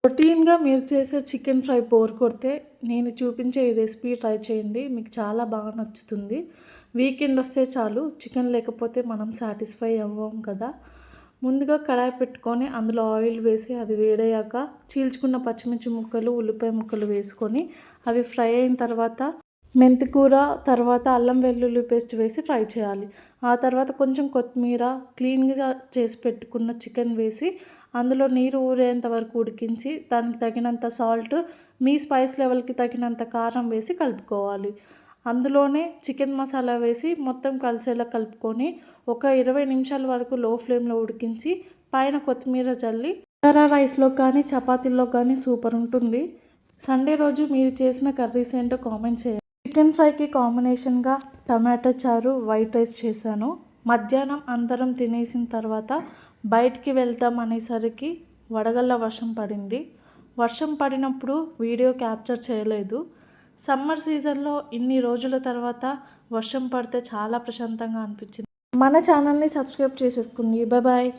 రొటీన్గా మీరు చేసే చికెన్ ఫ్రై బోర్ కొడితే నేను చూపించే ఈ రెసిపీ ట్రై చేయండి. మీకు చాలా బాగా నచ్చుతుంది. వీకెండ్ వస్తే చాలు చికెన్ లేకపోతే మనం సాటిస్ఫై అవ్వం కదా. ముందుగా కడాయి పెట్టుకొని అందులో ఆయిల్ వేసి అది వేడయ్యాక చీల్చుకున్న పచ్చిమిర్చి ముక్కలు, ఉల్లిపాయ ముక్కలు వేసుకొని అవి ఫ్రై అయిన తర్వాత మెంతికూర, తర్వాత అల్లం వెల్లుల్లి పేస్ట్ వేసి ఫ్రై చేయాలి. ఆ తర్వాత కొంచెం కొత్తిమీర, క్లీన్గా చేసి పెట్టుకున్న చికెన్ వేసి అందులో నీరు ఊరేంత వరకు ఉడికించి దానికి తగినంత సాల్ట్, మీ స్పైస్ లెవెల్కి తగినంత కారం వేసి కలుపుకోవాలి. అందులోనే చికెన్ మసాలా వేసి మొత్తం కలిసేలా కలుపుకొని ఒక 20 నిమిషాల వరకు లో ఫ్లేమ్లో ఉడికించి పైన కొత్తిమీర జల్లి బగారా రైస్లో కానీ చపాతీల్లో కానీ సూపర్ ఉంటుంది. సండే రోజు మీరు చేసిన కర్రీస్ ఏంటో కామెంట్ చేయండి. చికెన్ ఫ్రైకి కాంబినేషన్గా టమాటో చారు, వైట్ రైస్ చేశాను. మధ్యాహ్నం అందరం తినేసిన తర్వాత బయటికి వెళ్తాం అనేసరికి వడగళ్ళ వర్షం పడింది. వర్షం పడినప్పుడు వీడియో క్యాప్చర్ చేయలేదు. సమ్మర్ సీజన్లో ఇన్ని రోజుల తర్వాత వర్షం పడితే చాలా ప్రశాంతంగా అనిపించింది. మన ఛానల్ని సబ్స్క్రైబ్ చేసేసుకోండి. బాయ్.